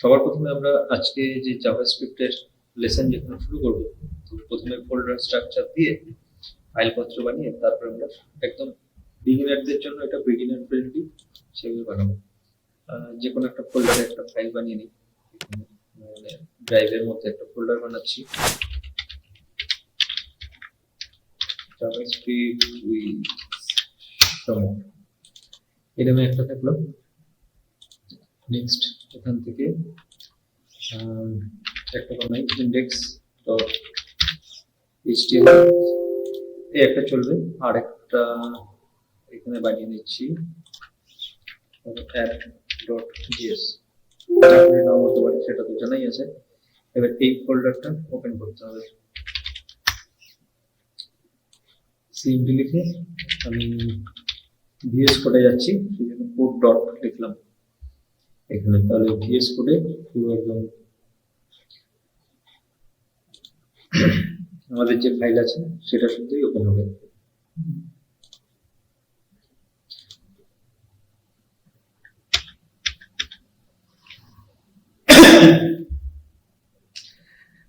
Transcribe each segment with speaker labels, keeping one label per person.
Speaker 1: সবার প্রথমে আমরা আজকে যে জাভাস্ক্রিপ্টের লেসন যেখানে শুরু করব, তো প্রথমে ফোল্ডার স্ট্রাকচার দিয়ে ফাইলপত্র বানিয়ে তারপর আমরা একদম বিগিনারদের জন্য এটা বিগিনার ফ্রেন্ডলি সেগুলো বানাবো। যে কোনো একটা ফোল্ডারে একটা ফাইল বানিয়ে নিই। মানে ড্রাইভের মধ্যে একটা ফোল্ডার বানাচ্ছি, জাভাস্ক্রিপ্ট উইথ ডেমো এরকম একটা থাকলো। নেক্সট এখান থেকে একটা বানাই ইন্ডেক্স ডট এইচটিএমএল এই একটা চলবে। আর একটা এখানে বানিয়ে নিচ্ছি অ্যাপ ডট জিএস, নাম হতে পারে সেটা তো জানাই আছে। এবার এই ফোল্ডারটা ওপেন করতে হবে। সিএমডি লিখে আমি ভিএস কোডে যাচ্ছি, সেজন্য কোড ডট লিখলাম এখানে। তাহলে ভিএস কোডে পুরো একদম আমাদের যে ফাইল আছে সেটা শুধুই ওপেন হবে।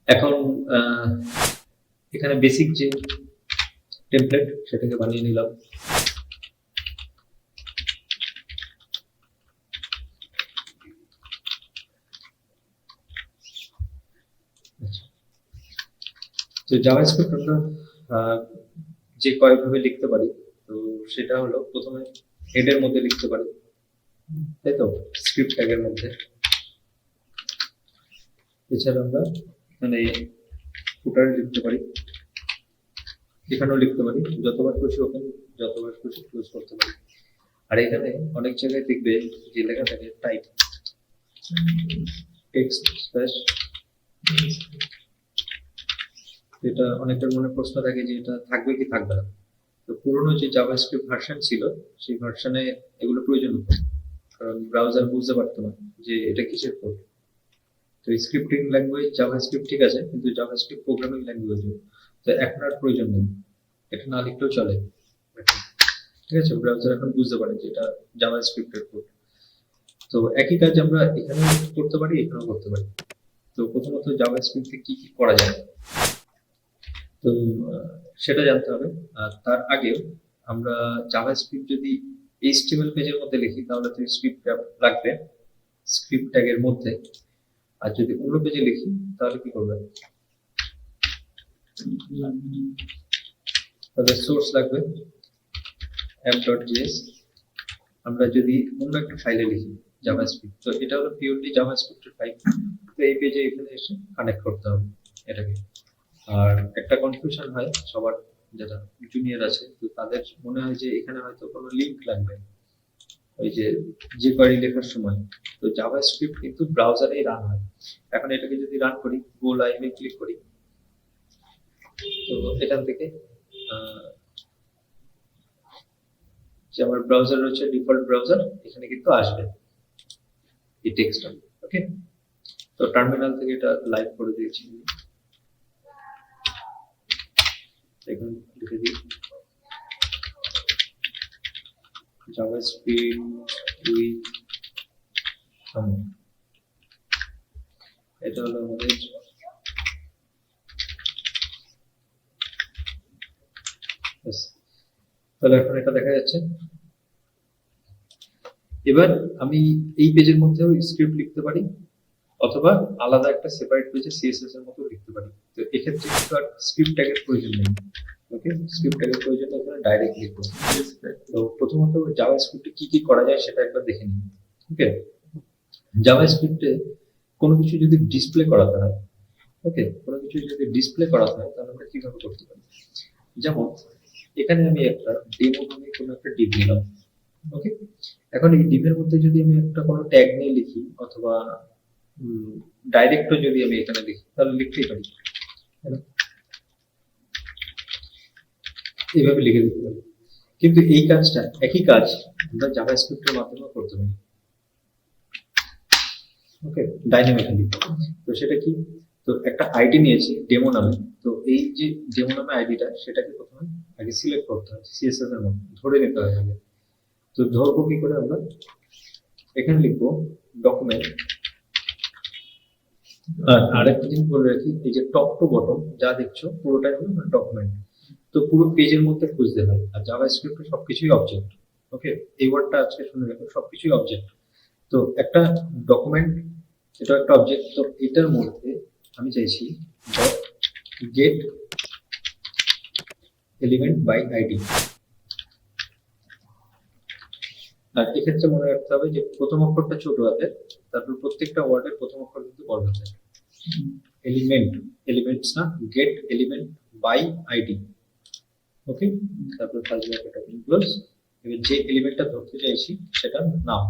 Speaker 1: এখন এখানে বেসিক যে টেমপ্লেট সেটাকে বানিয়ে নিলাম। তো জাভাস্ক্রিপ্ট আমরা যে কয়েকভাবে লিখতে পারি, তো সেটা হলো প্রথমে হেডের মধ্যে লিখতে পারি, তাই তো, স্ক্রিপ্ট ট্যাগের মধ্যে। এছাড়া আমরা এখানে ফুটারে লিখতে পারি, এখানেও লিখতে পারি, যতবার খুশি ওপেন যতবার খুশি ক্লোজ করতে পারি। আর এখানে অনেক জায়গায় দেখবে যে লেখা থাকে টাইপ টেক্সট স্পেস। এটা অনেকের মনে প্রশ্ন থাকে যে এটা থাকবে কি থাকবে না। তো পুরোনো যে জাভাস্ক্রিপ্ট ভার্সন ছিল সেই ভার্সনে এগুলো প্রয়োজন হতো, কারণ ব্রাউজার বুঝতে পারতো না যে এটা কিসের কোড। তো স্ক্রিপ্টিং ল্যাঙ্গুয়েজ জাভাস্ক্রিপ্ট ঠিক আছে, কিন্তু জাভাস্ক্রিপ্ট প্রোগ্রামিং ল্যাঙ্গুয়েজ, তো এখন আর প্রয়োজন নেই, এটা না লিখলেও চলে। ঠিক আছে, ব্রাউজার এখন বুঝতে পারে যে এটা জাভাস্ক্রিপ্টের কোড। তো একই কাজ আমরা এখানে করতে পারি, এখানেও করতে পারি। তো প্রথমত জাভাস্ক্রিপ্টে কি কি করা যায় তো সেটা জানতে হবে। আর তার আগে আমরা জাভাস্ক্রিপ্ট যদি এইচটিএমএল পেজের মধ্যে লিখি তাহলে তো স্ক্রিপ্ট লাগবে স্ক্রিপ্ট ট্যাগের মধ্যে। আর যদি অন্য পেজে লিখি তাহলে কি করবে, তাহলে সোর্স লাগবে app.js। আমরা যদি অন্য একটা ফাইলে লিখি জাভাস্ক্রিপ্ট, তো এটা হলো পিওরলি জাভাস্ক্রিপ্টের ফাইল, তো এই পেজে এখানে এসে কানেক্ট করতে হবে এটাকে। আর একটা কনফিউশন হয় সবার, যারা জুনিয়র আছে তো তাদের মনে হয় যে এখানে হয়তো কোনো লিংক লাগবে ওই যে কোয়েরি লেখার সময়। তো জাভাস্ক্রিপ্ট কিন্তু ব্রাউজারেই রান হয়। এখন এটাকে যদি রান করি, গো লাইভে ক্লিক করি, তো এখান থেকে যে আমার ব্রাউজার রয়েছে ডিফল্ট ব্রাউজার, এখানে কিন্তু আসবে এই টেক্সটটা। ওকে, তো টার্মিনাল থেকে এটা লাইভ করে দিয়েছি। এখন লিখে দিই জাভাস্ক্রিপ্ট উইথ ডেমো, এটা হলো আমাদের তাহলে এখন এটা দেখা যাচ্ছে। এবার আমি এই পেজের মধ্যেও স্ক্রিপ্ট লিখতে পারি, অথবা আলাদা একটা সেপারেট পেজে সিএসএস এর মতো লিখতে পারি। তো এক্ষেত্রে কিন্তু আর স্ক্রিপ্ট ট্যাগের প্রয়োজন নেই। ওকে, স্ক্রিপ্ট ট্যাগের প্রয়োজন নেই, এখানে ডাইরেক্ট লিখবো। তো প্রথমত জাভাস্ক্রিপ্টে কি কি করা যায় সেটা একবার দেখে নিই। ওকে, জাভাস্ক্রিপ্টে কোনো কিছু যদি ডিসপ্লে করাতে হয়, ওকে, কোনো কিছু যদি ডিসপ্লে করাতে হয় তাহলে আমরা কিভাবে করতে পারি। যেমন এখানে আমি একটা ডেমো নামে কোনো একটা ডিভ নিলাম। ওকে, এখন এই ডিভের মধ্যে যদি আমি একটা কোনো ট্যাগ নিয়ে লিখি, অথবা ডাইরেক্টও যদি আমি এখানে লিখি তাহলে লিখতেই পারি, এইভাবে লিখে দিতে পারি। কিন্তু এই কাজটা একই কাজ আমরা জাভাস্ক্রিপ্টের মাধ্যমে করতে পারি। ওকে, ডাইনামিক্যালি। তো সেটা কি, তো একটা আইডি নিয়েছি ডেমো নামে, তো এই যে ডেমো নামে আইডিটা সেটাকে প্রথমে আগে সিলেক্ট করতে হয় সিএসএস এর মধ্যে, ধরে নিতে হয় আগে। তো ধরবো কি করে, আমরা এখানে লিখবো ডকুমেন্ট আর আরেকটা জিনিস বলে রাখি, এই যে টপ টু বটম যা দেখছো পুরোটাই হলো ডকুমেন্ট। তো পুরো পেজের মধ্যে খুঁজতে হয়, আর জাভাস্ক্রিপ্টে সবকিছুই অবজেক্ট। ওকে, এই ওয়ার্ডটা আজকে শুনে রাখো, সবকিছুই অবজেক্ট। তো একটা ডকুমেন্ট, এটা একটা অবজেক্ট। তো এটার মধ্যে আমি চাইছি dot get element by ID. আর এক্ষেত্রে মনে রাখতে হবে যে প্রথম অক্ষরটা ছোট হাতের, তারপর প্রত্যেকটা ওয়ার্ডের প্রথম অক্ষর কিন্তু বড় হাতের। এলিমেন্ট, এলিমেন্টস না, গেট এলিমেন্ট বাই আইডি। ওকে, তারপর ফার্স্ট ব্র্যাকেট ওপেন ক্লোজ। এবার যে এলিমেন্টটা ধরতে চাইছি সেটা নাম,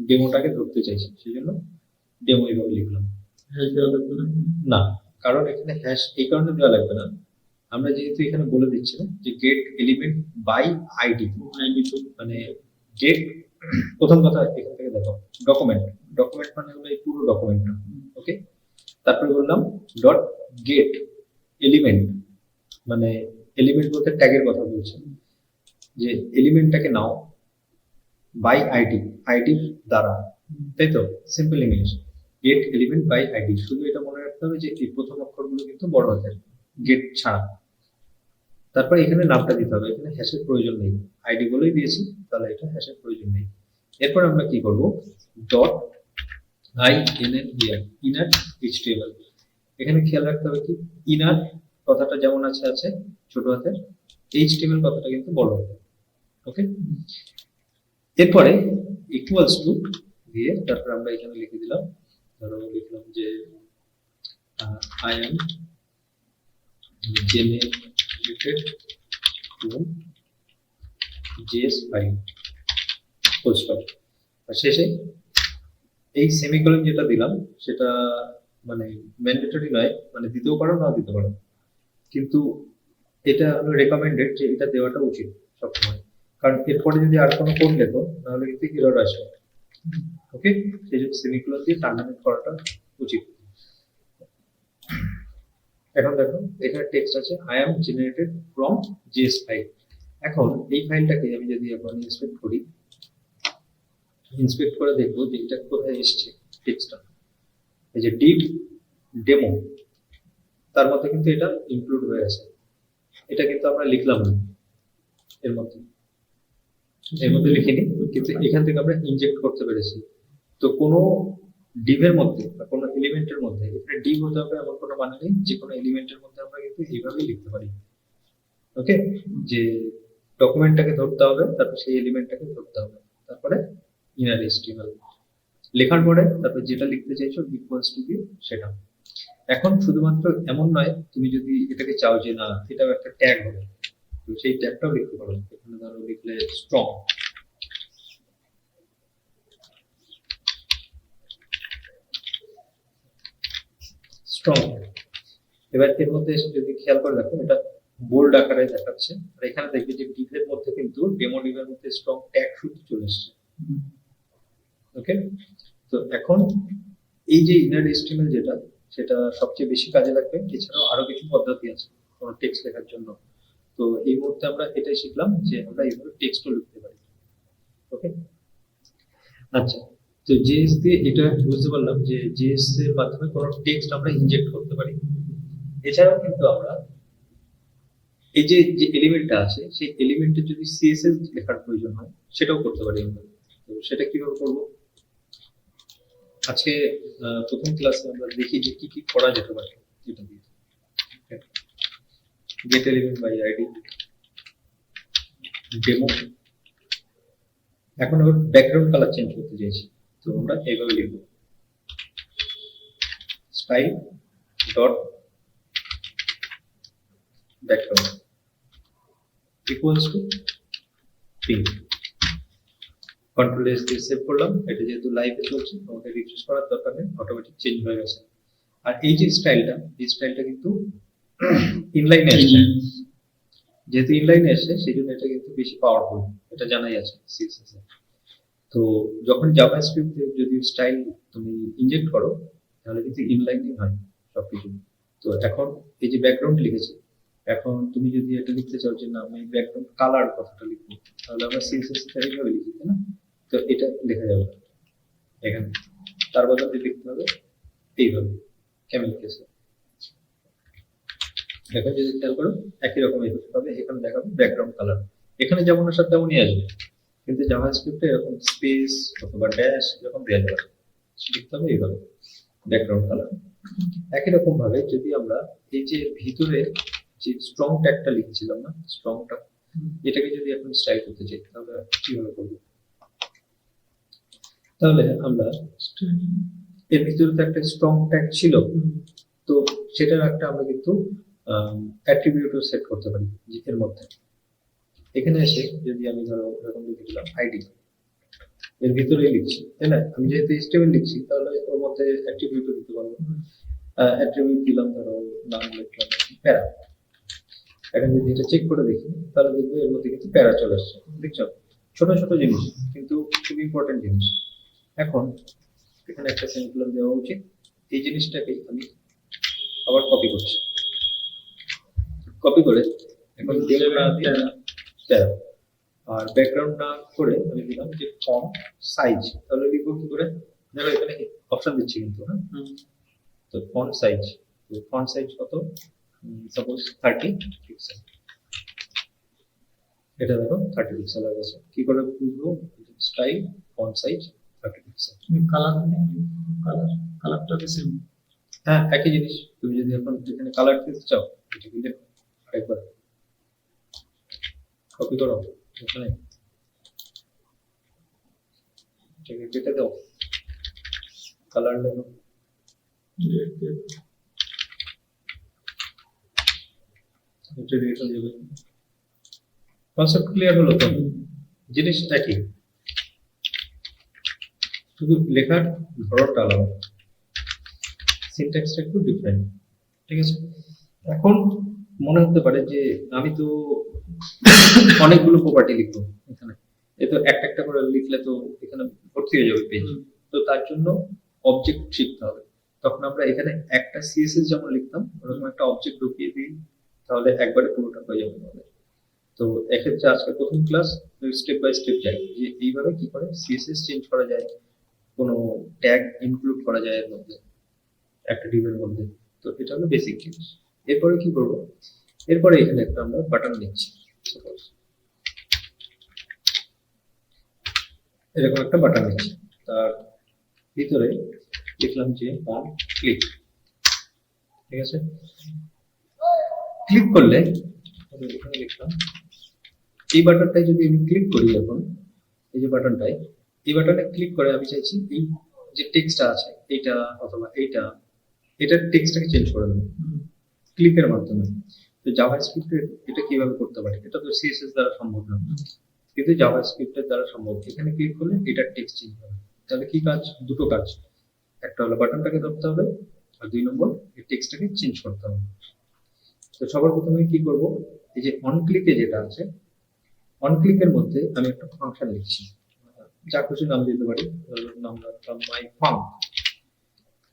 Speaker 1: ডেমোটাকে ধরতে চাইছি, সেই জন্য ডেমো এইভাবে লিখলাম। না, কারণ এখানে হ্যাশ এই কারণে দেওয়া লাগবে না, আমরা যেহেতু এখানে বলে দিচ্ছি না যে গেট এলিমেন্ট বাই আইডি। মানে গেট, প্রথম কথা এখান থেকে দেখো, ডকুমেন্ট, ডকুমেন্ট মানে হলো এই পুরো ডকুমেন্টটা। ওকে, তারপরে বললাম ডট গেট এলিমেন্ট, মানে এলিমেন্ট বলতে ট্যাগের কথা বলছি, যে এলিমেন্টটাকে নাও বাই আইডি, আইডির দ্বারা, তাই তো? Simple English, get element by ID. শুধু এটা মনে রাখতে হবে যে এই প্রথম অক্ষরগুলো কিন্তু বড় হাতের, গেট ছাড়া। তারপর এখানে নামটা দিতে হবে, এখানে হ্যাশের প্রয়োজন নেই, আইডি বলেই দিয়েছি, তাহলে এটা হ্যাশের প্রয়োজন নেই। এরপর আমরা কি করব, dot I N N year, inner HTML. এখানে খেয়াল রাখতে হবে কি, ইনার কথাটা যেমন আছে আছে ছোট হাতের, এইচটিএমএল কথাটা কিন্তু বড় হাতের। ওকে, এরপরে ইকুয়ালস টু দিয়ে তারপর আমরা এখানে লিখে দিলাম, ধরো লিখলাম যে I am generated to JS5 full stop. আর শেষে এই সেমিকোলন যেটা দিলাম সেটা মানে ম্যান্ডেটরি নয়, মানে দিতেও পারো না দিতে পারো, কিন্তু এটা হলো রেকমেন্ডেড যে এটা দেওয়াটা উচিত সবসময়, কারণ এরপরে যদি আর কোনো কোড লেখো তাহলে কিন্তু এরর আসবে। ওকে, সেই জন্য সেমিকোলন দিয়ে টার্মিনেট করাটা উচিত। এখন দেখো এখানে টেক্সট আছে I am generated from JS5। এখন এই ফাইলটাকে আমি যদি এখন ইন্সপেক্ট করি, ইন্সপেক্ট করে দেখবো যে এটা কোথায় এসছে টেক্সটটা। এই যে ডিপ ডেমো, তার মধ্যে কিন্তু এটা ইনক্লুড হয়ে আছে। এটা কিন্তু আমরা লিখলাম না এর মধ্যে, এর মধ্যে লিখিনি, কিন্তু এখান থেকে আমরা ইনজেক্ট করতে পেরেছি। তো কোনো ডিভের মধ্যে বা কোনো এলিমেন্টের মধ্যে, এখানে ডিভ হতে হবে এমন কোনো মানে নেই, যে কোনো এলিমেন্টের মধ্যে আমরা কিন্তু এইভাবেই লিখতে পারি। ওকে, যে ডকুমেন্টটাকে ধরতে হবে, তারপর সেই এলিমেন্টটাকে ধরতে হবে, তারপরে ইনার এইচটিএমএল লেখার পরে তারপর যেটা লিখতে চাইছো ইকুয়ালস টু দিয়ে সেটা। এখন শুধুমাত্র এমন নয়, তুমি যদি এটাকে চাও যে না এটাও একটা ট্যাগ হবে, তো সেই ট্যাগটাও লিখতে পারো। এখানে ধরো লিখলে স্ট্রং, স্ট্রং। এবার এর মধ্যে এসে যদি খেয়াল করে দেখো, এটা বোল্ড আকারে দেখাচ্ছে, আর এখানে দেখবে যে ডিভের মধ্যে কিন্তু ডেমো ডিভের মধ্যে স্ট্রং ট্যাগ শুধু চলে এসছে। ওকে, তো এখন এই যে ইনার এইচটিএমএল যেটা, সেটা সবচেয়ে বেশি কাজে লাগবে। এছাড়াও আরো কিছু পদ্ধতি আছে কোনো টেক্সট লেখার জন্য। তো এই মুহূর্তে আমরা এটাই শিখলাম যে আমরা এইভাবে টেক্সটও লিখতে পারি। ওকে, আচ্ছা, তো জেএস দিয়ে এটা বুঝতে পারলাম যে জেএস এর মাধ্যমে কোনো টেক্সট আমরা ইনজেক্ট করতে পারি। এছাড়াও কিন্তু আমরা এই যে যে এলিমেন্টটা আছে সেই এলিমেন্টে যদি সিএসএস লেখার প্রয়োজন হয় সেটাও করতে পারি আমরা। তো সেটা কিভাবে করব, আজকে প্রথম ক্লাসে আমরা দেখি যে কি কি করা যেতে পারে এটা দিয়ে। Get element by ID demo. এখন আবার ব্যাকগ্রাউন্ড কালার চেঞ্জ করতে চাইছি, তো আমরা এইভাবে লিখব style dot background equals to pink. Control S দিয়ে সেভ করলাম, এটা যেহেতু লাইভে চলছে আমাকে রিফ্রেশ করার দরকার নেই, অটোমেটিক চেঞ্জ হয়ে গেছে। আর এই যে স্টাইলটা, এই স্টাইলটা কিন্তু ইনলাইনে আসছে, যেহেতু ইনলাইনে আসছে সেই জন্য এটা কিন্তু বেশি পাওয়ারফুল, এটা জানাই আছে সিএসএস এ। তো যখন জাভাস্ক্রিপ্টে যদি স্টাইল তুমি ইনজেক্ট করো তাহলে কিন্তু ইনলাইনই হয় সবকিছু। তো এখন এই যে ব্যাকগ্রাউন্ড লিখেছি, এখন তুমি যদি এটা লিখতে চাও যে না আমি ব্যাকগ্রাউন্ড কালার কথাটা লিখবো, তাহলে আমরা সিএসএস এ এইভাবে লিখি, তাই না? তো এটা লেখা যাবে এখানে, তার বদলে লিখতে হবে এইভাবে। ক্যামেল কেসে। এখন যদি খেয়াল করো একই রকম হবে, এখানে দেখাবো ব্যাকগ্রাউন্ড কালার, এখানে যেমন আসার তেমনই আসবে, কিন্তু জাভাস্ক্রিপ্টে এরকম স্পেস অথবা ড্যাশ এরকম দেওয়া যাবে, লিখতে হবে এইভাবে ব্যাকগ্রাউন্ড কালার। একই রকম ভাবে যদি আমরা এই যে ভিতরে যে স্ট্রং ট্যাগটা লিখেছিলাম না, স্ট্রংটা, এটাকে যদি এখন স্টাইল করতে চাই তাহলে কিভাবে করবো? তাহলে আমরা এর ভিতরে তো একটা স্ট্রং ট্যাগ ছিল, তো সেটার একটা আমরা কিন্তু অ্যাট্রিবিউটও সেট করতে পারি এর মধ্যে। এখানে এসে যদি আমি ধরো এরকম লিখে দিলাম আইডি, এর ভিতরেই লিখছি তাই না, আমি যেহেতু HTML লিখছি তাহলে ওর মধ্যে অ্যাট্রিবিউটও দিতে পারবো। অ্যাট্রিবিউট দিলাম ধরো নাম লিখলাম প্যারা। এখন যদি এটা চেক করে দেখি তাহলে দেখবো এর মধ্যে কিন্তু প্যারা চলে আসছে, দেখছো? ছোট ছোট জিনিস কিন্তু খুব ইম্পর্টেন্ট জিনিস। এখন এখানে একটা সেমিকোলন দেওয়া উচিত। এই জিনিসটাকে আমি আবার কপি করছি, কপি করে এখন দিলাম না প্যারা, আর ব্যাকগ্রাউন্ড না করে আমি দিলাম যে ফন্ট সাইজ। তাহলে লিখবো কি করে? দেখো এখানে অপশন দিচ্ছি কিন্তু, হ্যাঁ, তো ফন্ট সাইজ, তো ফন্ট সাইজ কত? Suppose 30 pixel. এটা দেখো 30 পিক্সেল হয়ে গেছে। কি করে বুঝবো? Style font size 30 pixel. কালারটা কি সেম? হ্যাঁ, একই জিনিস। তুমি যদি এখন এখানে কালার দিতে চাও, এটা কিন্তু আরেকবার কপি করো, এখানে এটাকে কেটে দাও, কালার লেখো, এটা রেড হয়ে যাবে। কনসেপ্ট ক্লিয়ার হলো তো? জিনিস একই, শুধু লেখার ধরনটা আলাদা, সিনট্যাক্সটা একটু ডিফারেন্ট, ঠিক আছে? এখন মনে হতে পারে যে আমি তো অনেকগুলো প্রপার্টি লিখবো এখানে, এ তো একটা একটা করে লিখলে তো এখানে ভর্তি হয়ে যাবে পেজ, তো তার জন্য অবজেক্ট শিখতে হবে। তখন আমরা এখানে একটা সিএসএস যেমন লিখতাম ওরকম একটা অবজেক্ট ঢুকিয়ে দিই, তাহলে একবারে পুরোটা হয়ে যাবে আমাদের। তো এক্ষেত্রে আজকে প্রথম ক্লাস স্টেপ বাই স্টেপ যাই যে এইভাবে কি করে সিএসএস চেঞ্জ করা যায়, কোনো ট্যাগ ইনক্লুড করা যায় এর মধ্যে একটা ডিভের মধ্যে। তো এটা হলো বেসিক জিনিস। এরপরে কি করব? এরপরে এখানে একটা আমরা বাটন নিচ্ছি, এরকম একটা বাটন নিচ্ছি, তার ভিতরে লিখলাম যে অন ক্লিক, ঠিক আছে? ক্লিক করলে এখানে লিখলাম এই বাটনটায় যদি আমি ক্লিক করি, এখন এই যে বাটনটায়, এই বাটনে ক্লিক করে আমি চাইছি এই যে টেক্সটটা আছে এইটা অথবা এইটা, এটার টেক্সটটাকে চেঞ্জ করে দেবো ক্লিকের মাধ্যমে। তো জাভাস্ক্রিপ্টে এটা কিভাবে করতে পারি? এটা তো সিএসএস দ্বারা সম্ভব না, কিন্তু জাভাস্ক্রিপ্টের দ্বারা সম্ভব। এখানে ক্লিক করলে এটার টেক্সট চেঞ্জ হবে। তাহলে কি কাজ? দুটো কাজ, একটা হলো বাটনটাকে ধরতে হবে, আর 2 নম্বর এই টেক্সটটাকে চেঞ্জ করতে হবে। তো সবার প্রথমে কি করব? এই যে অন ক্লিকে যেটা আছে, অন ক্লিকের মধ্যে আমি একটা ফাংশন লিখছি, যা খুশি নাম দিতে পারি, নাম রাখলাম মাই ফাংক।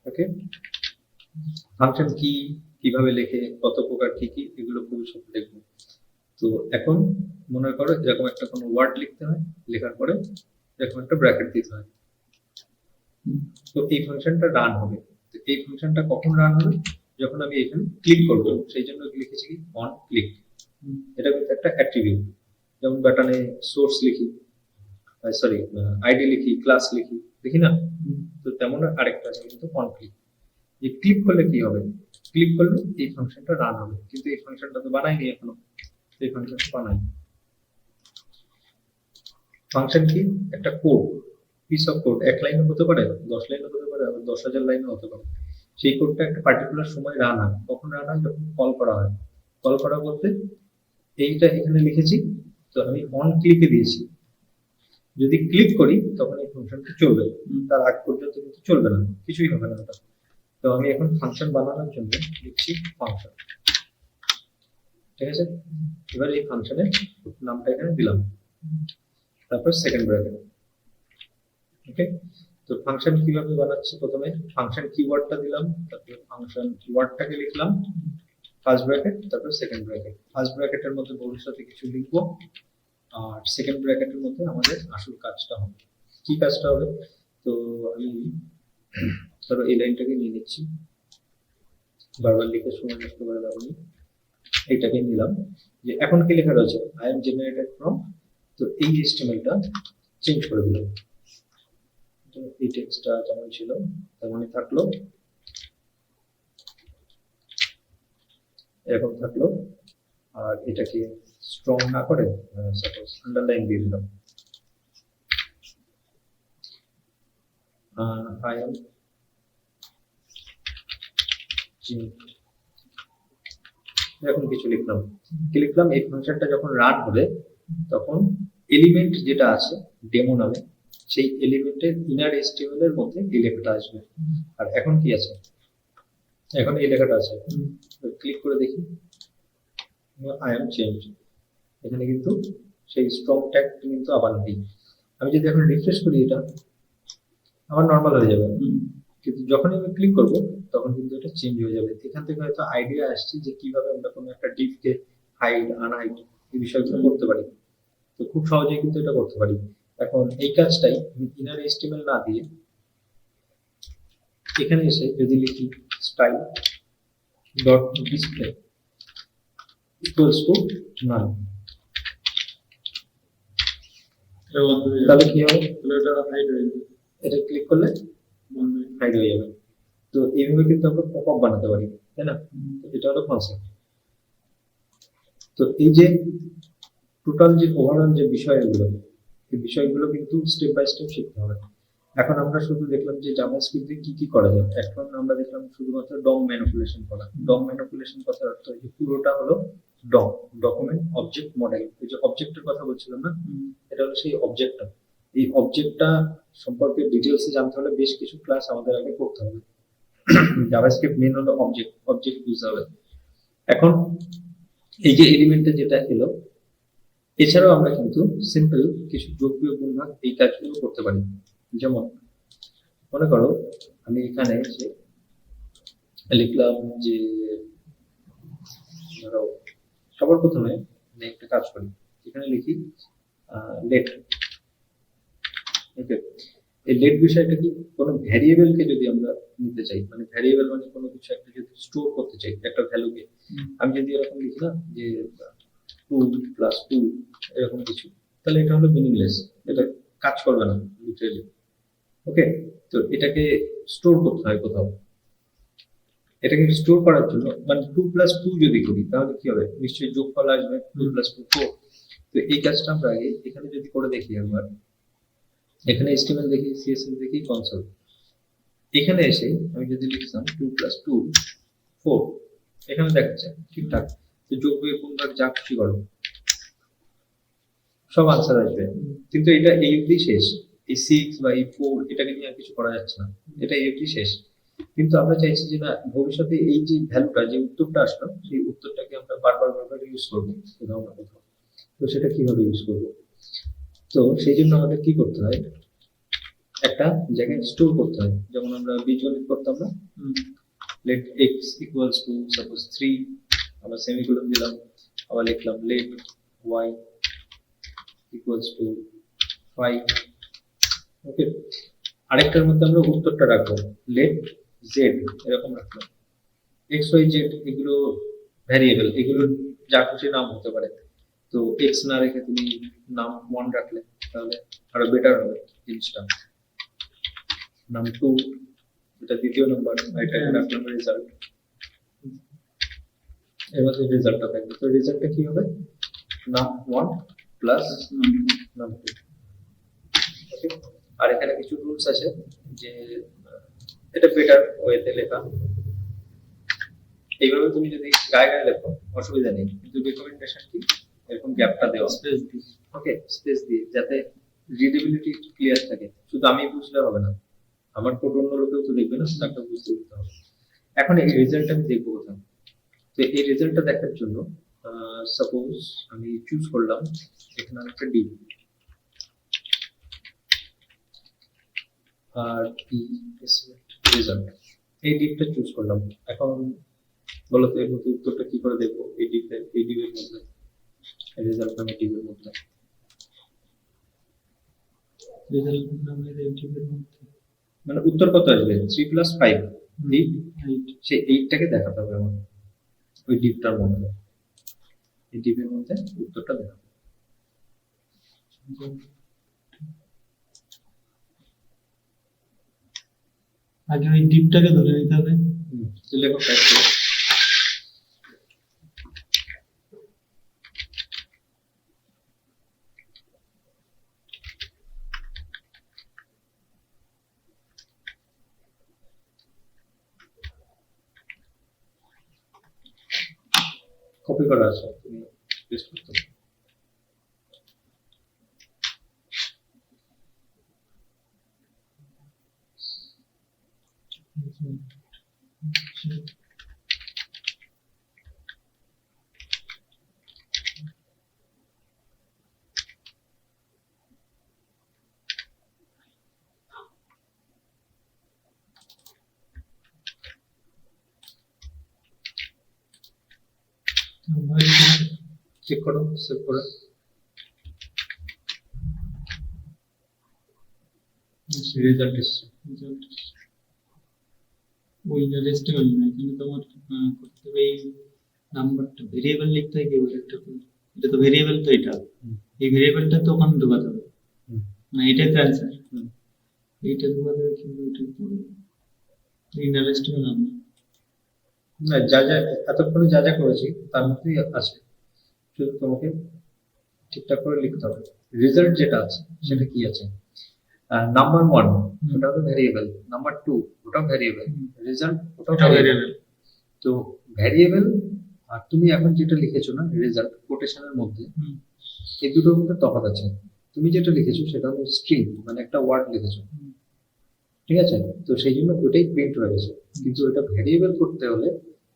Speaker 1: ওকে, ফাংশন কি, কিভাবে লেখে, কত প্রকার, কি কি, এগুলো খুবই সব দেখবো। তো এখন মনে করো এরকম একটা কোনো ওয়ার্ড লিখতে হয়, লেখার পরে এরকম একটা ব্র্যাকেট দিতে হয়, তো এই ফাংশনটা রান হবে। তো এই ফাংশনটা কখন রান হবে? যখন আমি এখানে ক্লিক করব, সেই জন্য লিখেছি কি অন ক্লিক। এটা কিন্তু একটা অ্যাট্রিবিউট, যেমন বাটনে সোর্স লিখি, সরি আইডি লিখি, ক্লাস লিখি, দেখি না? তো তেমন আরেকটা আছে কিন্তু অন ক্লিক। এই ক্লিক করলে কি হবে? ক্লিক করলে এই ফাংশনটা রান হবে, কিন্তু এই ফাংশনটা তো বানাইনি এখনো, এই ফাংশনটা বানাই। ফাংশন কি? একটা কোড, পিস অফ কোড, 1 লাইনও হতে পারে, 10 লাইনও হতে পারে, আবার 10,000 লাইনও হতে পারে। সেই কোডটা একটা পার্টিকুলার সময় রান হয়। কখন রান হয়? যখন কল করা হয়। কল করা বলতে এইটা এখানে লিখেছি, তো আমি অন ক্লিকে দিয়েছি, যদি ক্লিক করি তখন এই ফাংশনটা চলবে, তার আগ পর্যন্ত কিন্তু চলবে না, কিছুই হবে না ওটা। তো আমি এখন ফাংশন বানানোর জন্য লিখছি ফাংশন, ঠিক আছে? এবার এই ফাংশনের নামটা এখানে দিলাম, তারপর সেকেন্ড ব্র্যাকেট। ওকে, তো ফাংশন কিভাবে বানাচ্ছি? প্রথমে ফাংশন কিওয়ার্ডটা দিলাম, তারপর ফাংশন কিওয়ার্ডটাকে লিখলাম, ফার্স্ট ব্র্যাকেট, তারপর সেকেন্ড ব্র্যাকেট। ফার্স্ট ব্র্যাকেটের মধ্যে ভবিষ্যতে কিছু লিখবো, আর সেকেন্ড ব্র্যাকেটের মধ্যে আমাদের আসল কাজটা হবে। কি কাজটা হবে? তো আমি ধরো এই লাইনটাকে নিয়ে নিচ্ছি, বারবার লিখে সময় নষ্ট করে লাভ নেই। এইটাকে নিলাম যে এখন কি লেখা রয়েছে, আই এম জেনারেটেড ফ্রম, তো এই HTML-টা চেঞ্জ করে দিলাম। তো এই টেক্সটটা যেমন ছিল তেমনই থাকলো, এরকম থাকলো। আর এটাকে স্ট্রং না করে সাপোজ আন্ডারলাইন দিয়ে দিলাম, আই এম এরকম কিছু লিখলাম। কি লিখলাম, এই ফাংশনটা যখন রান হবে তখন এলিমেন্ট যেটা আছে ডেমো নামে, সেই এলিমেন্টের ইনার HTML এর মধ্যে এই লেখাটা আসবে। আর এখন কি আছে, এখন এই লেখাটা আছে, ক্লিক করে দেখি আই এম চেঞ্জ, এখানে কিন্তু সেই স্ট্রং ট্যাগ কিন্তু আবার নেই। আমি যদি এখন রিফ্রেশ করি এটা আবার নর্মাল হয়ে যাবে, কিন্তু যখনই আমি ক্লিক করব তখন কিন্তু এটা চেঞ্জ হয়ে যাবে। এখান থেকে হয়তো আইডিয়া আসছে যে কিভাবে আমরা কোনো একটা ডিপকে হাইড আনহাইড এই বিষয়গুলো করতে পারি। তো খুব সহজেই কিন্তু এটা করতে পারি। এখন এই কাজটাই আমি ইনার HTML না দিয়ে এখানে এসে যদি লিখি style dot display equals to নাল, তাহলে কি হবে, এটা ক্লিক করলে হাইড হয়ে যাবে। তো এইভাবে কিন্তু আমরা পপআপ বানাতে পারি, তাই না? এটা হলো কনসেপ্ট। তো এই যে টোটাল যে ওভারঅল যে বিষয়গুলো, এই বিষয়গুলো কিন্তু স্টেপ বাই স্টেপ শিখতে হবে। এখন আমরা শুধু দেখলাম যে জাভাস্ক্রিপ্টে কি কি করা যায়, এখন আমরা দেখলাম শুধুমাত্র ডম ম্যানিপুলেশন করা। ডম ম্যানিপুলেশন কথার অর্থ এই পুরোটা হলো ডম, ডকুমেন্ট অবজেক্ট মডেল। এই যে অবজেক্টের কথা বলছিলাম না, এটা হলো সেই অবজেক্টটা। এই অবজেক্টটা সম্পর্কে ডিটেলসে জানতে হলে বেশ কিছু ক্লাস আমাদের আগে করতে হবে। জাভাস্ক্রিপ্ট মেন হলো অবজেক্ট, অবজেক্ট বুঝতে হবে। এখন এই যে এলিমেন্টে যেটা এলো, এছাড়াও আমরা কিন্তু সিম্পল কিছু যোগ বিয়োগ গুণ ভাগ এই কাজগুলো করতে পারি। যেমন মনে করো আমি এখানে এসে লিখলাম যে ধরো সবার প্রথমে আমি একটা কাজ করি, এখানে লিখি লেট। ওকে, এই লেট বিষয়টা কি, কোনো ভ্যারিয়েবলকে যদি আমরা নিতে চাই, মানে ভ্যারিয়েবল মানে কোনো কিছু একটা যদি স্টোর করতে চাই একটা ভ্যালুকে, আমি যদি এরকম লিখি না যে 2 + 2 এরকম কিছু, তাহলে এটা হলো মিনিংলেস, এটা কাজ করবে না লিটারালি। ওকে, তো এটাকে স্টোর করতে হয় কোথাও। এটাকে স্টোর করার জন্য মানে 2 + 2 যদি করি তাহলে কি হবে, নিশ্চয়ই যোগফল আসবে 2 + 2 4। তো এই কাজটা আমরা আগে এখানে যদি করে দেখি একবার, এখানে HTML দেখি, CSS দেখি, কনসোল, এখানে এসে আমি যদি লিখতাম 2 + 2 4, এখানে দেখাচ্ছে ঠিকঠাক। তো যোগ বিয়োগ গুণ ভাগ যা খুশি করো, সব আনসার আসবে। কিন্তু এটা এই অবধি শেষ, এই 6 বা এই 4 এটাকে নিয়ে আর কিছু করা যাচ্ছে না, এটা এই অবধি শেষ। কিন্তু আমরা চাইছি যে না, ভবিষ্যতে এই যে ভ্যালুটা, যে উত্তরটা আসলো, সেই উত্তরটাকে আমরা বারবার বারবার ইউজ করবো কোথাও না কোথাও। তো সেটা কিভাবে ইউজ করবো, তো সেই জন্য আমাদের কি করতে হয়, একটা জায়গায় স্টোর করতে হয়। যেমন আমরা বীজগণিত করতাম না, let x equals to suppose 3, আমরা সেমিকোলন দিলাম, আবার লিখলাম let y equals to 5। Okay, আরেকটার মধ্যে আমরা উত্তরটা রাখবো লেট z, এরকম রাখলাম। x y z এগুলো ভ্যারিয়েবল, এগুলো যা খুশি নাম হতে পারে। তো x না রেখে তুমি নাম 1 রাখলে তাহলে আরো বেটার হবে জিনিসটা। নাম 2, এটা দ্বিতীয় নাম্বার, এটা রাখলাম রেজাল্ট, এবার রেজাল্টটা থাকবে। তো রেজাল্টটা কি হবে, নাম 1 প্লাস নাম 2। ওকে, আর এখানে কিছু রুলস আছে যে এটা বেটার ওয়েতে লেখা। এইভাবে তুমি যদি গায়ে গায়ে লেখো অসুবিধা নেই, কিন্তু রিকমেন্ডেশন কি এরকম গ্যাপটা দেওয়া, স্পেস দিয়ে। ওকে, স্পেস দিয়ে, যাতে রিডেবিলিটি ক্লিয়ার থাকে। শুধু আমি বুঝলে হবে না, আমার কোড অন্য লোকেও তো দেখবে না, তাকে বুঝতে দিতে হবে। এখন এই রেজাল্ট আমি দেখবো কোথাও, তো এই রেজাল্টটা দেখার জন্য সাপোজ আমি চুজ করলাম এখানে একটা ডিপ, আর রেজাল্ট, এই ডিপটা চুজ করলাম। এখন বলো তো এর মধ্যে উত্তরটা কি করে দেখবো, এই ডিপের মধ্যে রেজাল্ট নামে ডিপের মধ্যে, মানে উত্তর কত আসবে 3 + 5, ডিপ, সেই এইটটাকে দেখাতে হবে আমার ওই ডিপটার মধ্যে, এই ডিপের মধ্যে উত্তরটা দেখাতে হবে।
Speaker 2: আগে ওই ডিপটাকে ধরে নিতে হবে।
Speaker 1: তো লেখো কাজ কপি করা আছে, তুমি পেস্ট করতে হবে। চেক করো, সেভ করো। রেজাল্ট এসছে।
Speaker 2: ওই রেস্টে হল না, এখানে তোমার করতে হবে এই নাম্বারটা ভেরিয়েবল লিখতে হয় কি বলে একটা করে। এটা তো ভেরিয়েবল, তো এটা এই ভেরিয়েবলটা তো ওখানে ঢোকাতে হবে না, এটাই তো অ্যান্সার। এইটা ঢোকাতে হবে কিন্তু এটা ইনার রেস্টে হল না।
Speaker 1: না, যা যা এতক্ষণে যা যা করেছি তার মধ্যেই আছে, শুধু তোমাকে ঠিকঠাক করে লিখতে হবে। রেজাল্ট যেটা আছে সেটা কি আছে, নাম্বার 1 ওটা হলো ভ্যারিয়েবল, নাম্বার 2 ওটাও ভ্যারিয়েবল, রেজাল্ট ওটাও ভ্যারিয়েবল। তো ভ্যারিয়েবল আর তুমি এখন যেটা লিখেছো না রেজাল্ট কোটেশনের মধ্যে, এই দুটোর মধ্যে তফাৎ আছে। তুমি যেটা লিখেছো সেটা হলো স্ট্রিং, মানে একটা ওয়ার্ড লিখেছো, ঠিক আছে? তো সেই জন্য ওটাই প্রিন্ট হয়ে গেছে, কিন্তু ওটা ভ্যারিয়েবল করতে হলে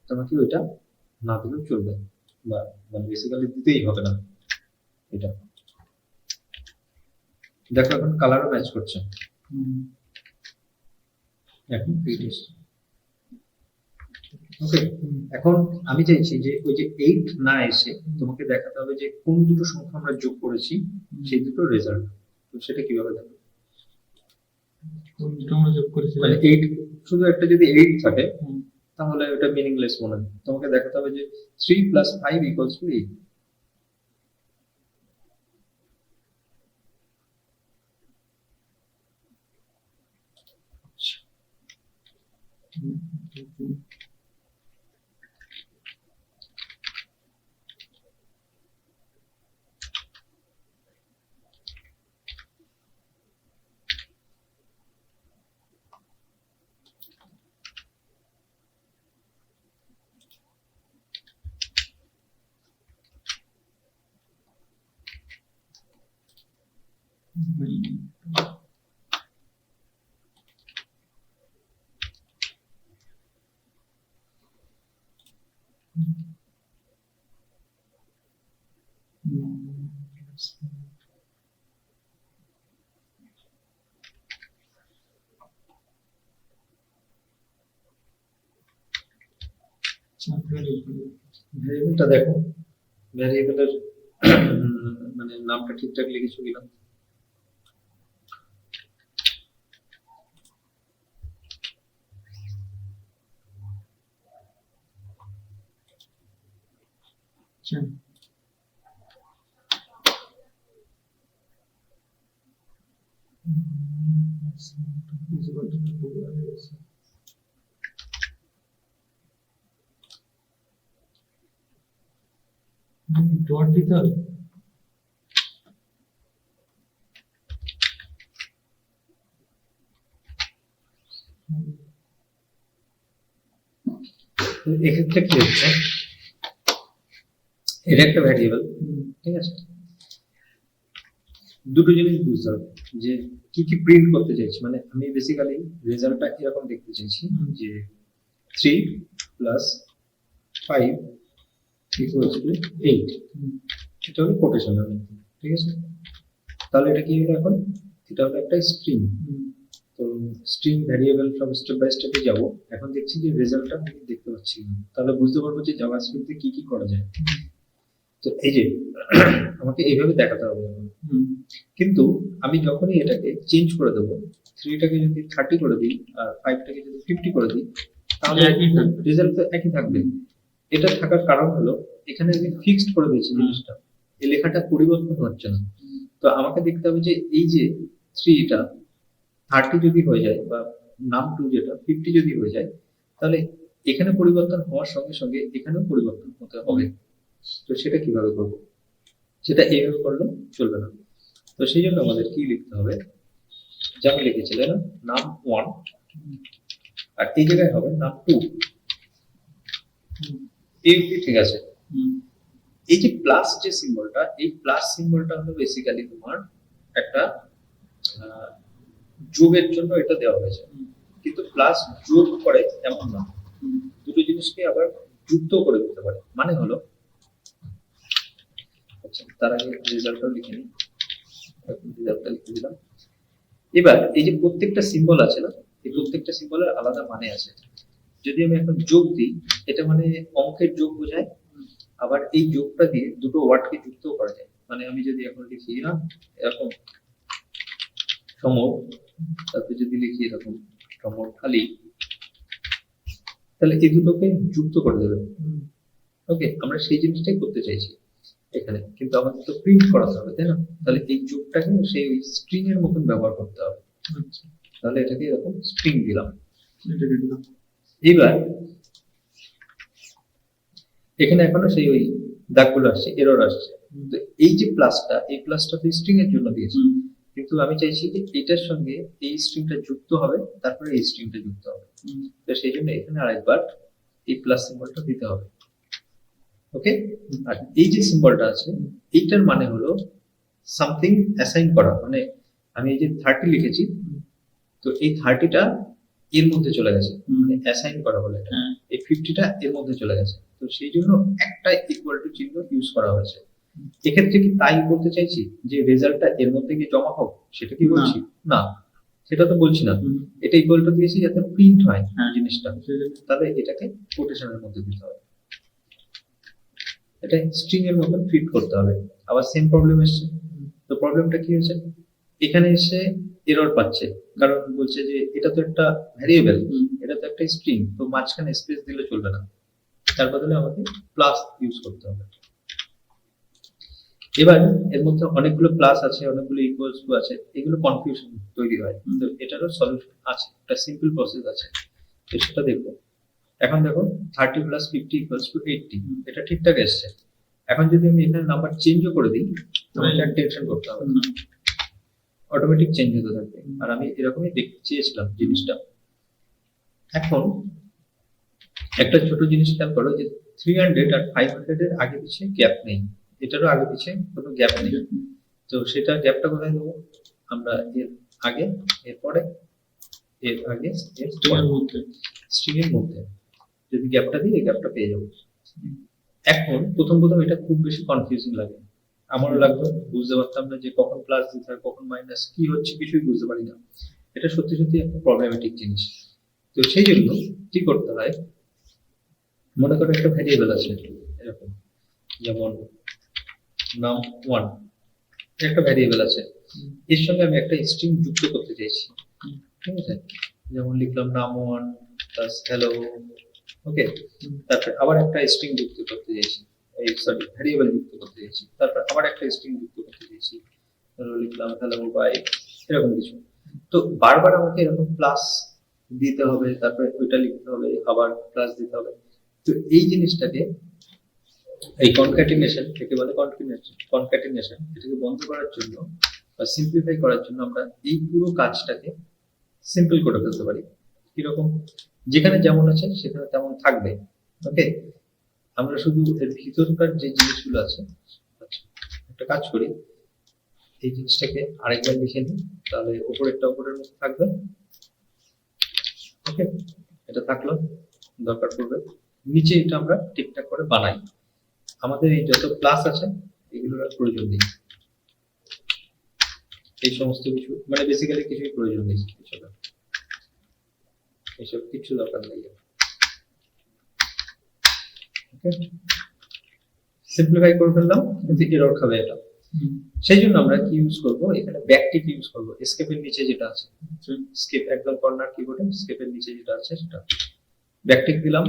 Speaker 1: তোমাকে ওইটা না দিলেও চলবে, বা মানে বেসিক্যালি দিতেই হবে না। এটা দেখো এখন কালারও ম্যাচ করছে, এখন ওকে। এখন আমি চাইছি যে ওই যে 8 না এসে তোমাকে দেখাতে হবে যে কোন দুটো সংখ্যা আমরা যোগ করেছি সেই দুটো রেজাল্ট। তো সেটা কিভাবে দেখাবো?
Speaker 2: কোন দুটো আমরা যোগ করেছি,
Speaker 1: মানে 8 শুধু একটা যদি 8 থাকে তাহলে ওটা মিনিংলেস মনে হয়। তোমাকে দেখাতে হবে যে 3 + 5 = 8। ভ্যারিয়েবলটা দেখো, ভ্যারিয়েবলের মানে নামটা ঠিকঠাক লিখেছো কিনা।
Speaker 2: ডট দিতে হবে।
Speaker 1: এক্ষেত্রে কি হচ্ছে, এটা একটা ভ্যারিয়েবল, ঠিক আছে? দুটো জিনিস বুঝতে হবে যে কি কি প্রিন্ট করতে চাইছি। মানে আমি বেসিক্যালি রেজাল্টটা এরকম দেখতে চাইছি যে 3 + 5 = 8, এটা হলো কোটেশনের মধ্যে, ঠিক আছে? তাহলে এটা কি হলো এখন, এটা হলো একটা স্ট্রিং। তো স্ট্রিং ভ্যারিয়েবল সব স্টেপ বাই স্টেপে যাব। এখন দেখছি যে রেজাল্টটা আমি দেখতে পাচ্ছি না, তাহলে বুঝতে পারবো যে জাভাস্ক্রিপ্টে কি কি করা যায়। তো এই যে আমাকে এইভাবে দেখাতে হবে।
Speaker 2: হুম,
Speaker 1: কিন্তু আমি যখনই এটাকে চেঞ্জ করে দেবো, 3টাকে যদি 30 করে দিই আর 5টাকে যদি 50 করে দিই, তাহলে
Speaker 2: একই থাকবে।
Speaker 1: রেজাল্ট তো একই থাকবে। এটা থাকার কারণ হলো এখানে আমি ফিক্সড করে দিয়েছি জিনিসটা, এই লেখাটা পরিবর্তন হচ্ছে না। তো আমাকে দেখতে হবে যে এই যে 3টা 30 যদি হয়ে যায় বা নাম 2 যেটা 50 যদি হয়ে যায়, তাহলে এখানে পরিবর্তন হওয়ার সঙ্গে সঙ্গে এখানেও পরিবর্তন হতে হবে। তো সেটা কিভাবে করব? সেটা এইভাবে করলে চলবে না। তো সেই জন্য আমাদের কি লিখতে হবে, যেমন লিখেছিলেন নাম 1 আর এই জায়গায় হবে নাম 2। এই অবধি ঠিক আছে।
Speaker 2: হুম,
Speaker 1: এই যে প্লাস যে সিম্বলটা, এই প্লাস সিম্বলটা হলো বেসিক্যালি তোমার একটা আহ, যোগের জন্য এটা দেওয়া হয়েছে, কিন্তু প্লাস যোগ করে এমন না,
Speaker 2: হুম,
Speaker 1: দুটো জিনিসকে আবার যুক্ত করে দিতে পারে। মানে হলো, আচ্ছা তার আগে রেজাল্টটা লিখে নিই, রেজাল্টটা লিখে দিলাম। এবার এই যে প্রত্যেকটা সিম্বল আছে না, এই প্রত্যেকটা সিম্বলের আলাদা মানে আছে। যদি আমি এখন যোগ দিই, এটা মানে অঙ্কের যোগ বোঝায়, আবার এই যোগটা দিয়ে দুটো ওয়ার্ডকে যুক্ত করা যায়। মানে আমি যদি এখন লিখি না এরকম সম, তারপরে যদি লিখি এরকম সম খালি, তাহলে এই দুটোকে যুক্ত করে দেবে।
Speaker 2: হুম,
Speaker 1: ওকে, আমরা সেই জিনিসটাই করতে চাইছি এখানে, কিন্তু আমাদের তো প্রিন্ট করাতে হবে, তাই না? তাহলে এই যোগটাকে সেই স্ট্রিং এর মতন ব্যবহার করতে হবে।
Speaker 2: আচ্ছা,
Speaker 1: তাহলে এটাকে এরকম স্ট্রিং দিলাম।
Speaker 2: এটা দিলাম।
Speaker 1: এবার এখানে এখনো সেই ওই দাগগুলো আসছে, এরর আসছে। তো এই যে প্লাসটা, এই প্লাসটা তো স্ট্রিং এর জন্য দিয়েছি,
Speaker 2: হুম,
Speaker 1: কিন্তু আমি চাইছি যে এটার সঙ্গে এই স্ট্রিংটা যুক্ত হবে, তারপরে এই স্ট্রিংটা যুক্ত হবে।
Speaker 2: হুম,
Speaker 1: তো সেই জন্য এখানে আরেকবার এই প্লাস সিম্বলটা দিতে হবে। ওকে, আর এই যে সিম্বলটা আছে, এইটার মানে হলো সামথিং অ্যাসাইন করা। মানে আমি এই যে 30 লিখেছি, তো এই 30টা এর মধ্যে চলে গেছে,
Speaker 2: হুম,
Speaker 1: মানে অ্যাসাইন করা বলে এটা।
Speaker 2: হ্যাঁ,
Speaker 1: এই 50টা এর মধ্যে চলে গেছে, তো সেই জন্য একটা ইকুয়াল টু চিহ্ন ইউজ করা হয়েছে। এক্ষেত্রে কি তাই বলতে চাইছি যে রেজাল্টটা এর মধ্যে গিয়ে জমা হোক, সেটা কি
Speaker 2: না।
Speaker 1: বলছি? না, সেটা তো বলছি না।
Speaker 2: হুম,
Speaker 1: এটা ইকুয়াল টু দিয়েছি যাতে প্রিন্ট হয়
Speaker 2: হ্যাঁ,
Speaker 1: জিনিসটা,
Speaker 2: সেটা-
Speaker 1: তাহলে এটাকে কোটেশনের মধ্যে দিতে হবে, এটা স্ট্রিং এর মতন ফিট করতে হবে। আবার সেম প্রবলেম এসছে। তো প্রবলেমটা কি হয়েছে, এখানে এসে এরর পাচ্ছে, কারণ বলছে যে এটা তো একটা ভ্যারিয়েবল,
Speaker 2: হুম,
Speaker 1: এটা তো একটা স্ট্রিং, তো মাঝখানে স্পেস দিলে চলবে না, তার বদলে আমাকে প্লাস ইউজ করতে হবে। এবার এর মধ্যে অনেকগুলো প্লাস আছে, অনেকগুলো ইকুয়ালস টু আছে, এগুলো কনফিউশন তৈরি হয়। তো এটারও সলিউশন আছে, একটা সিম্পল প্রসেস আছে, তো সেটা দেখবো। এখন দেখো 30 প্লাস 50 ইকুয়ালস টু 80, এটা ঠিকঠাক এসছে। এখন যদি আমি এখানে নাম্বার চেঞ্জও করে দিই, আমাকে আর টেনশন করতে হবে না,
Speaker 2: না।
Speaker 1: অটোমেটিক চেঞ্জ হতে থাকবে। আর আমি এরকমই দেখতে চেয়েছিলাম জিনিসটা। এখন একটা ছোট জিনিস খেয়াল করো যে 300 আর 500 এর আগে পিছে গ্যাপ নেই, এটারও আগে পিছে কোনো গ্যাপ নেই। তো সেটা গ্যাপটা কোথায় দেবো, আমরা এর আগে, এর পরে, এর আগে, এর
Speaker 2: স্ট্রিং এর মধ্যে।
Speaker 1: স্ট্রিং এর মধ্যে যদি গ্যাপটা দিই, এই গ্যাপটা পেয়ে যাবো। এখন প্রথম প্রথম এটা খুব বেশি কনফিউজিং লাগে, আমারও লাগতো, বুঝতে পারতাম না যে কখন প্লাস দিতে হয় কখন মাইনাস, কি হচ্ছে কিছুই বুঝতে পারি না। এটা সত্যি সত্যি একটা প্রবলেমেটিক জিনিস। তো সেই জন্য কি করতে হয়, মনে করো একটা ভ্যারিয়েবল আছে এরকম, যেমন নাম 1, একটা ভ্যারিয়েবল আছে, এর সঙ্গে আমি একটা স্ট্রিং যুক্ত করতে চাইছি। ঠিক আছে, যেমন লিখলাম নাম 1 প্লাস হ্যালো। ওকে, তারপরে আবার একটা স্ট্রিং যুক্ত করতে চাইছি, এই সরি ভ্যারিয়েবল যুক্ত করতে চাইছি, তারপর আবার একটা স্ট্রিং যুক্ত করতে চাইছি, ধরো লিখলাম হ্যালো বাই, এরকম কিছু। তো বারবার আমাকে এরকম প্লাস দিতে হবে, তারপরে ওইটা লিখতে হবে, আবার প্লাস দিতে হবে। তো এই জিনিসটাকে, এই কনক্যাটিনেশন থেকে বলে কনক্যাটিনেশন, এটাকে বন্ধ করার জন্য বা সিম্পলিফাই করার জন্য আমরা এই পুরো কাজটাকে সিম্পল করে ফেলতে পারি। কিরকম, যেখানে যেমন আছে সেখানে তেমন থাকবে। ওকে, আমরা শুধু এর ভিতরকার যে জিনিসগুলো আছে, আচ্ছা একটা কাজ করি, এই জিনিসটাকে আরেকবার লিখে নিই, তাহলে উপরেরটা উপরের মধ্যে থাকবে। ওকে, এটা থাকলো, দরকার পড়বে নিচে এটা আমরা ঠিকঠাক করে বানাই। আমাদের এই যত প্লাস আছে এগুলোর আর প্রয়োজন নেই, এই সমস্ত কিছু মানে বেসিক্যালি কিছুই প্রয়োজন নেই, এসব কিছু দরকার নেই। ওকে, সিম্পলিফাই করে ফেললাম, কিন্তু এরর খাবে এটা। সেই জন্য আমরা কি ইউজ করব, এখানে ব্যাকটিক ইউজ করব, এসকেপের নিচে যেটা আছে, স্কেপ একদম কর্নার কিবোর্ডে স্কেপের নিচে যেটা আছে সেটা ব্যাকটিক দিলাম,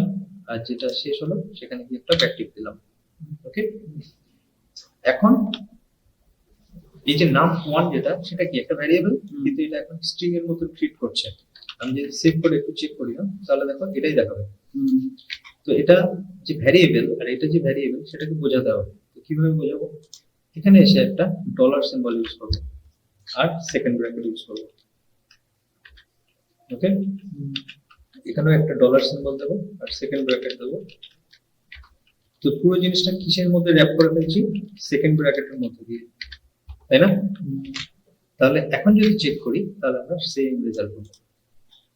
Speaker 1: আর যেটা শেষ হলো সেখানে কি একটা ব্যাকটিক দিলাম। ওকে, এখন এই যে নাম ওয়ান যেটা, সেটা কি একটা ভ্যারিয়েবল, কিন্তু এটা এখন স্ট্রিং এর মতো ট্রিট করছে। আমি যদি সেভ করে একটু চেক করি না, তাহলে দেখো এটাই দেখাবে। তো এটা যে ভ্যারিয়েবল আর এটা যে ভ্যারিয়েবল সেটাকে বোঝাতে হবে। তো কিভাবে বোঝাবো, এখানে এসে একটা ডলার সিম্বল ইউজ করব আর সেকেন্ড ব্র্যাকেট ইউজ করব। ওকে, এখানেও একটা ডলার সিম্বল দেবো আর সেকেন্ড ব্র্যাকেট দেবো। তো পুরো জিনিসটা কিসের মধ্যে র‍্যাপ করে ফেলছি, সেকেন্ড ব্র্যাকেটের মধ্যে দিয়ে, তাই না? তাহলে এখন যদি চেক করি তাহলে আমরা সেম রেজাল্ট পাবো।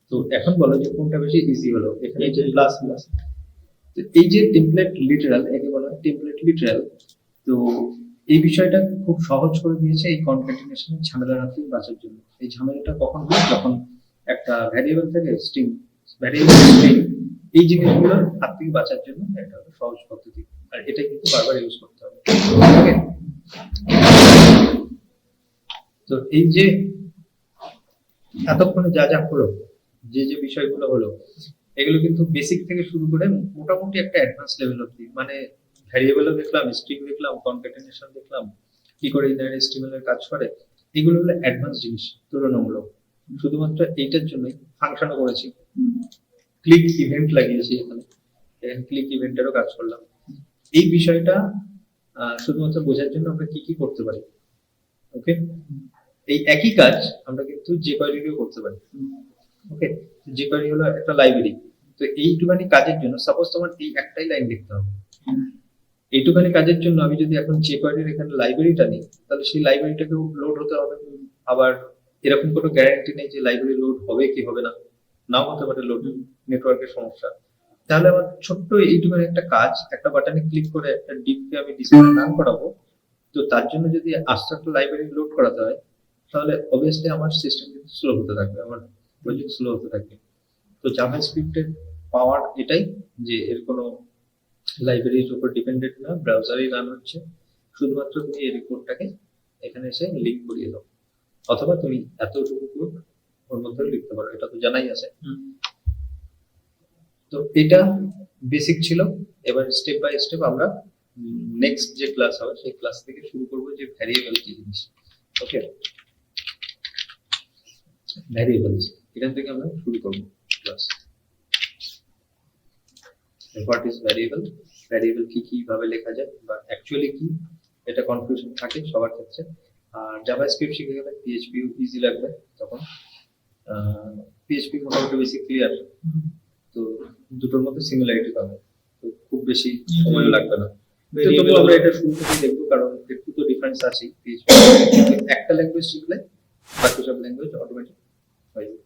Speaker 1: তো এখন বলো যে কোনটা বেশি ইজি হলো, এখানে যে প্লাস প্লাস, তো এই যে টেমপ্লেট লিটারাল, একে বলা হয় টেমপ্লেট লিটারাল। তো এই বিষয়টা খুব সহজ করে দিয়েছে এই কনক্যাটিনেশনের ঝামেলা থেকে বাঁচার জন্য। এই ঝামেলাটা কখন হয়, যখন একটা ভ্যারিয়েবল থেকে স্ট্রিং, ভ্যারিয়েবল স্ট্রিং, এই জিনিসগুলোর হাত থেকে বাঁচার জন্য এটা হলো সহজ পদ্ধতি, আর এটা কিন্তু বারবার ইউজ করতে হবে। ওকে, তো এই যে এতক্ষণে যা যা হলো, যে যে বিষয়গুলো হলো, এগুলো কিন্তু বেসিক থেকে শুরু করে মোটামুটি একটা অ্যাডভান্স লেভেল অব্দি, মানে ভ্যারিয়েবলও দেখলাম, স্ট্রিং দেখলাম, কনক্যাটিনেশন দেখলাম, কি করে ইনার এস্টিমেল এর কাজ করে, এগুলো হলো অ্যাডভান্স জিনিস তুলনামূলক। শুধুমাত্র এইটার জন্যই ফাংশনও করেছি, ক্লিক ইভেন্ট লাগিয়েছি, এখানে ক্লিক ইভেন্টেরও কাজ করলাম। এই বিষয়টা শুধুমাত্র বোঝার জন্য আমরা কি কি করতে পারি। ওকে, এই একই কাজ আমরা কিন্তু jQuery-ও করতে পারি। ওকে, jQuery হলো একটা লাইব্রেরি। তো এইটুখানি কাজের জন্য সাপোজ তোমার এই একটাই লাইন লিখতে হবে, এইটুখানি কাজের জন্য আমি যদি এখন jQuery-র এখানে লাইব্রেরিটা নিই, তাহলে সেই লাইব্রেরিটাকেও লোড হতে হবে। আবার এরকম কোনো গ্যারান্টি নেই যে লাইব্রেরি লোড হবে কি হবে না, নাও হতে পারে লোড, নেটওয়ার্কের সমস্যা। তাহলে আমার ছোট্ট এইটুখানি একটা কাজ, একটা বাটনে ক্লিক করে একটা ডিপকে আমি ডিসপ্লে রান করাবো, তো তার জন্য যদি আস্তে একটা লাইব্রেরি লোড করাতে হয়, তাহলে অবভিয়াসলি আমার সিস্টেম কিন্তু স্লো হতে থাকবে, আমার প্রজেক্ট স্লো হতে থাকবে। তো জাভাস্ক্রিপ্টের পাওয়ার এটাই যে এর কোনো লাইব্রেরির উপর ডিপেন্ডেন্ট না, ব্রাউজারেই রান হচ্ছে। শুধুমাত্র তুমি এই রিপোর্টটাকে এখানে এসে লিঙ্ক করিয়ে দাও, অথবা তুমি এতটুকু কোড ওর মধ্যে লিখতে পারো, এটা তো জানাই আছে। তো এটা বেসিক ছিল। এবার স্টেপ বাই স্টেপ আমরা নেক্সট যে ক্লাস হবে সেই ক্লাস থেকে শুরু করব যে ভ্যারিয়েবল কি জিনিস। ওকে, ভ্যারিয়েবলস, এখান থেকে আমরা শুরু করব class. What is variable, variable কি কিভাবে লেখা যায় বা অ্যাকচুয়ালি কি, এটা কনফিউশন থাকে সবার ক্ষেত্রে। আর জাভাস্ক্রিপ্ট শিখে গেলে পিএইচপি ইজি লাগবে তখন। পিএইচপি মোটামুটি বেশি ক্লিয়ার, তো দুটোর মধ্যে সিমিলারিটি পাবে, তো খুব বেশি সময় লাগবে না। তো তবু আমরা এটা শুরু থেকে দেখবো, কারণ একটু তো ডিফারেন্স আছে। পিএইচপি একটা ল্যাঙ্গুয়েজ শিখলে বাকি সব ল্যাঙ্গুয়েজ অটোমেটিক হয়ে যাবে।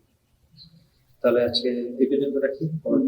Speaker 1: তাহলে আজকে এই পর্যন্ত রাখি, পরে